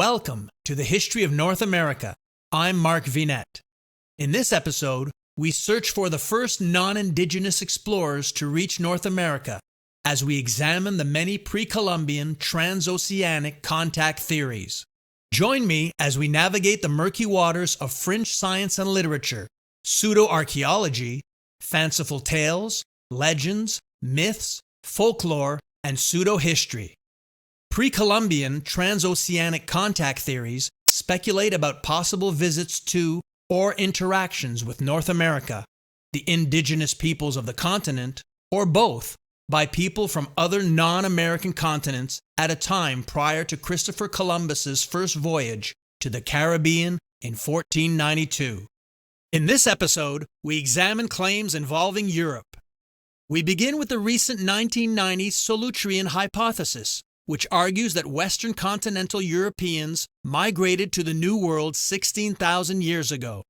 Welcome to the History of North America. I'm Mark Vinette. In this episode, we search for the first non-indigenous explorers to reach North America as we examine the many pre-Columbian transoceanic contact theories. Join me as we navigate the murky waters of fringe science and literature, pseudoarchaeology, fanciful tales, legends, myths, folklore, and pseudohistory. Pre-Columbian transoceanic contact theories speculate about possible visits to or interactions with North America, the indigenous peoples of the continent, or both, by people from other non-American continents at a time prior to Christopher Columbus's first voyage to the Caribbean in 1492. In this episode, we examine claims involving Europe. We begin with the recent 1990 Solutrean hypothesis, which argues that Western continental Europeans migrated to the New World 16,000 years ago.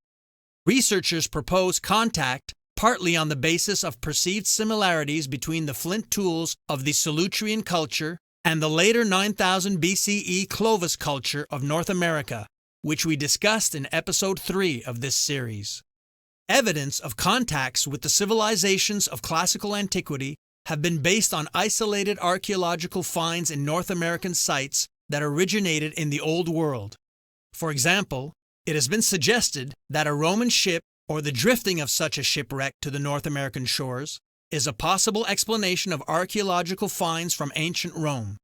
Researchers propose contact partly on the basis of perceived similarities between the flint tools of the Solutrean culture and the later 9000 BCE Clovis culture of North America, which we discussed in Episode 3 of this series. Evidence of contacts with the civilizations of classical antiquity have been based on isolated archaeological finds in North American sites that originated in the Old World. For example, it has been suggested that a Roman ship or the drifting of such a shipwreck to the North American shores is a possible explanation of archaeological finds from ancient Rome.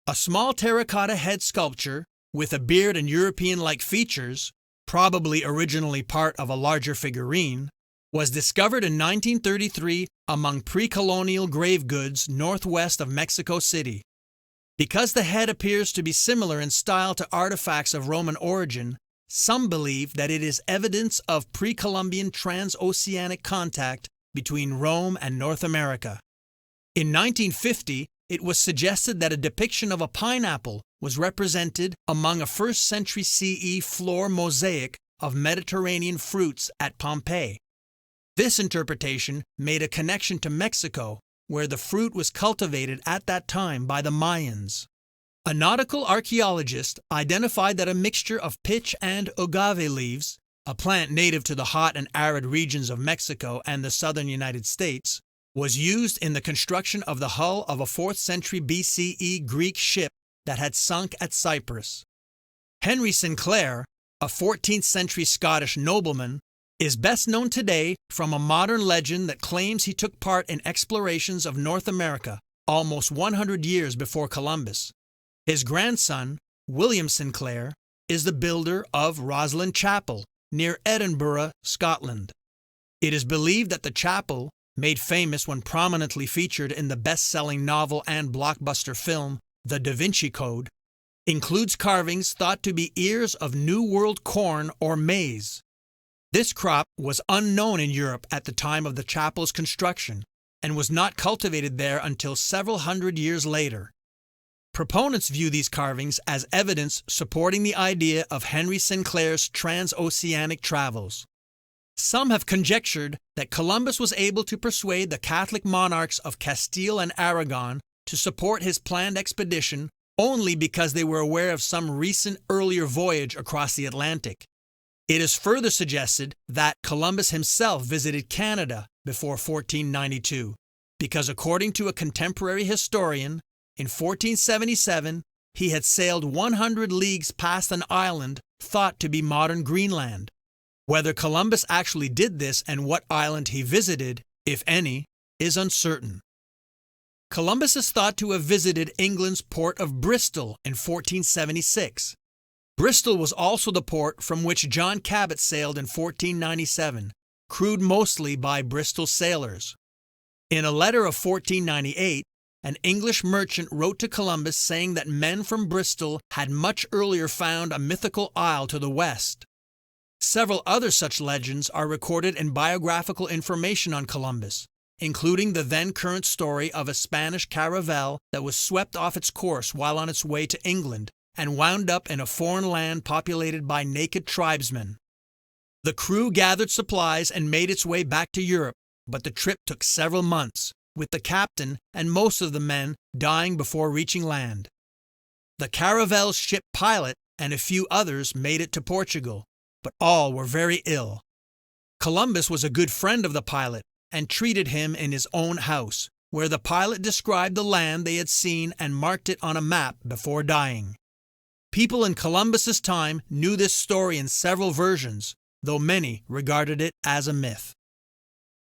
A small terracotta head sculpture with a beard and European-like features, probably originally part of a larger figurine, was discovered in 1933 among pre-colonial grave goods northwest of Mexico City. Because the head appears to be similar in style to artifacts of Roman origin, some believe that it is evidence of pre-Columbian transoceanic contact between Rome and North America. In 1950, it was suggested that a depiction of a pineapple was represented among a 1st century CE floor mosaic of Mediterranean fruits at Pompeii. This interpretation made a connection to Mexico, where the fruit was cultivated at that time by the Mayans. A nautical archaeologist identified that a mixture of pitch and agave leaves, a plant native to the hot and arid regions of Mexico and the southern United States, was used in the construction of the hull of a 4th century BCE Greek ship that had sunk at Cyprus. Henry Sinclair, a 14th century Scottish nobleman, is best known today from a modern legend that claims he took part in explorations of North America almost 100 years before Columbus. His grandson, William Sinclair, is the builder of Roslin Chapel near Edinburgh, Scotland. It is believed that the chapel, made famous when prominently featured in the best-selling novel and blockbuster film The Da Vinci Code, includes carvings thought to be ears of New World corn or maize. This crop was unknown in Europe at the time of the chapel's construction and was not cultivated there until several hundred years later. Proponents view these carvings as evidence supporting the idea of Henry Sinclair's transoceanic travels. Some have conjectured that Columbus was able to persuade the Catholic monarchs of Castile and Aragon to support his planned expedition only because they were aware of some recent earlier voyage across the Atlantic. It is further suggested that Columbus himself visited Canada before 1492, because according to a contemporary historian, in 1477 he had sailed 100 leagues past an island thought to be modern Greenland. Whether Columbus actually did this and what island he visited, if any, is uncertain. Columbus is thought to have visited England's port of Bristol in 1476. Bristol was also the port from which John Cabot sailed in 1497, crewed mostly by Bristol sailors. In a letter of 1498, an English merchant wrote to Columbus saying that men from Bristol had much earlier found a mythical isle to the west. Several other such legends are recorded in biographical information on Columbus, including the then-current story of a Spanish caravel that was swept off its course while on its way to England and wound up in a foreign land populated by naked tribesmen. The crew gathered supplies and made its way back to Europe, but the trip took several months, with the captain and most of the men dying before reaching land. The caravel's ship pilot and a few others made it to Portugal, but all were very ill. Columbus was a good friend of the pilot and treated him in his own house, where the pilot described the land they had seen and marked it on a map before dying. People in Columbus's time knew this story in several versions, though many regarded it as a myth.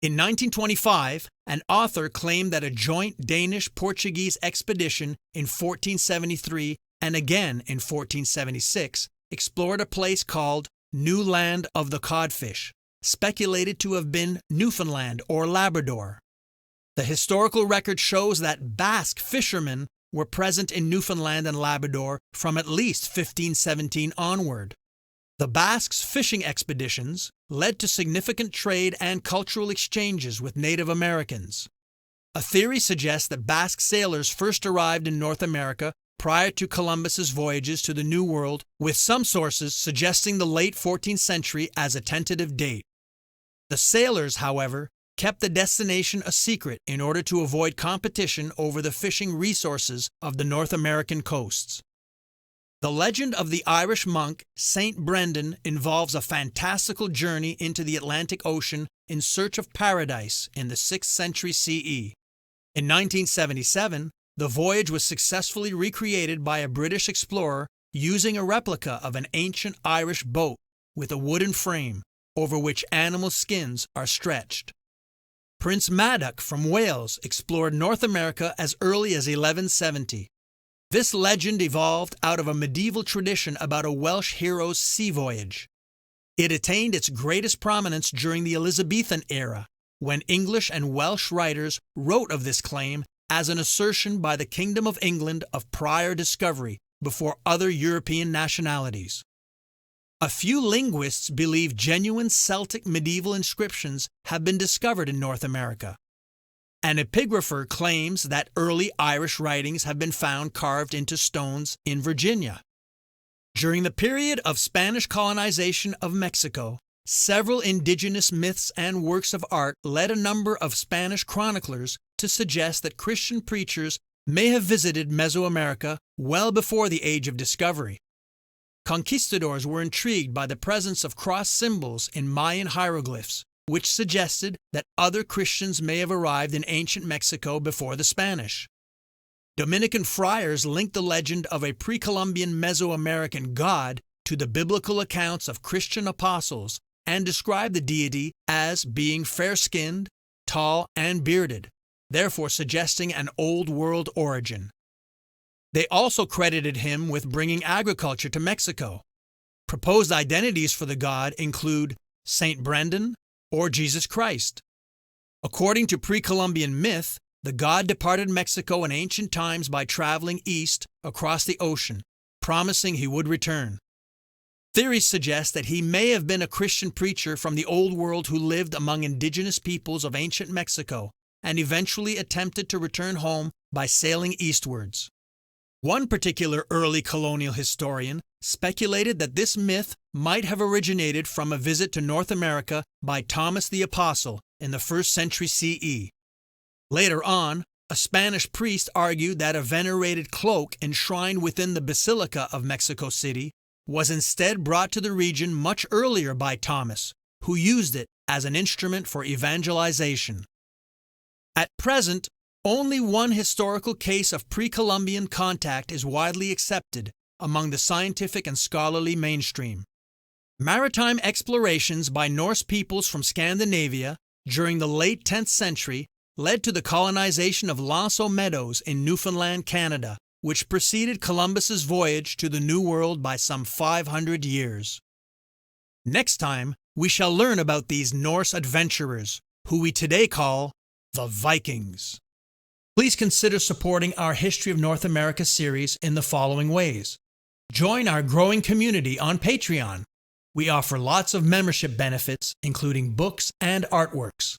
In 1925, an author claimed that a joint Danish-Portuguese expedition in 1473 and again in 1476 explored a place called New Land of the Codfish, speculated to have been Newfoundland or Labrador. The historical record shows that Basque fishermen were present in Newfoundland and Labrador from at least 1517 onward. The Basques' fishing expeditions led to significant trade and cultural exchanges with Native Americans. A theory suggests that Basque sailors first arrived in North America prior to Columbus's voyages to the New World, with some sources suggesting the late 14th century as a tentative date. The sailors, however, kept the destination a secret in order to avoid competition over the fishing resources of the North American coasts. The legend of the Irish monk Saint Brendan involves a fantastical journey into the Atlantic Ocean in search of paradise in the 6th century CE. In 1977, the voyage was successfully recreated by a British explorer using a replica of an ancient Irish boat with a wooden frame over which animal skins are stretched. Prince Madoc from Wales explored North America as early as 1170. This legend evolved out of a medieval tradition about a Welsh hero's sea voyage. It attained its greatest prominence during the Elizabethan era, when English and Welsh writers wrote of this claim as an assertion by the Kingdom of England of prior discovery before other European nationalities. A few linguists believe genuine Celtic medieval inscriptions have been discovered in North America. An epigrapher claims that early Irish writings have been found carved into stones in Virginia. During the period of Spanish colonization of Mexico, several indigenous myths and works of art led a number of Spanish chroniclers to suggest that Christian preachers may have visited Mesoamerica well before the Age of Discovery. Conquistadors were intrigued by the presence of cross symbols in Mayan hieroglyphs, which suggested that other Christians may have arrived in ancient Mexico before the Spanish. Dominican friars linked the legend of a pre-Columbian Mesoamerican god to the biblical accounts of Christian apostles and described the deity as being fair-skinned, tall, and bearded, therefore suggesting an Old World origin. They also credited him with bringing agriculture to Mexico. Proposed identities for the god include Saint Brendan or Jesus Christ. According to pre-Columbian myth, the god departed Mexico in ancient times by traveling east across the ocean, promising he would return. Theories suggest that he may have been a Christian preacher from the Old World who lived among indigenous peoples of ancient Mexico and eventually attempted to return home by sailing eastwards. One particular early colonial historian speculated that this myth might have originated from a visit to North America by Thomas the Apostle in the 1st century CE. Later on, a Spanish priest argued that a venerated cloak enshrined within the Basilica of Mexico City was instead brought to the region much earlier by Thomas, who used it as an instrument for evangelization. At present, only one historical case of pre-Columbian contact is widely accepted among the scientific and scholarly mainstream. Maritime explorations by Norse peoples from Scandinavia during the late 10th century led to the colonization of L'Anse aux Meadows in Newfoundland, Canada, which preceded Columbus's voyage to the New World by some 500 years. Next time, we shall learn about these Norse adventurers, who we today call the Vikings. Please consider supporting our History of North America series in the following ways. Join our growing community on Patreon. We offer lots of membership benefits, including books and artworks.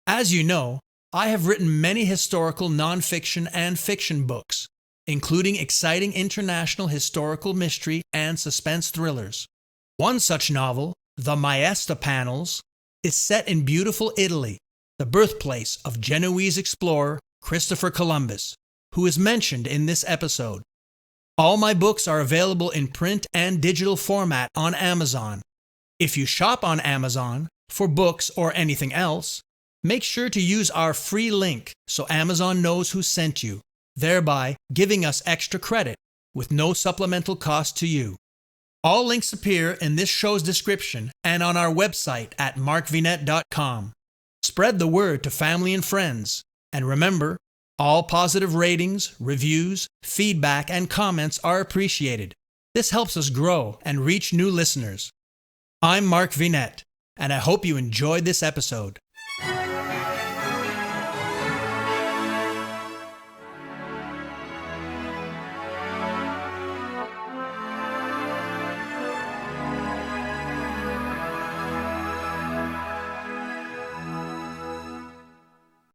As you know, I have written many historical nonfiction and fiction books, including exciting international historical mystery and suspense thrillers. One such novel, The Maesta Panels, is set in beautiful Italy, the birthplace of Genoese explorer Christopher Columbus, who is mentioned in this episode. All my books are available in print and digital format on Amazon. If you shop on Amazon for books or anything else, make sure to use our free link so Amazon knows who sent you, thereby giving us extra credit with no supplemental cost to you. All links appear in this show's description and on our website at markvinet.com. Spread the word to family and friends, and remember, all positive ratings, reviews, feedback, and comments are appreciated. This helps us grow and reach new listeners. I'm Mark Vinet, and I hope you enjoyed this episode.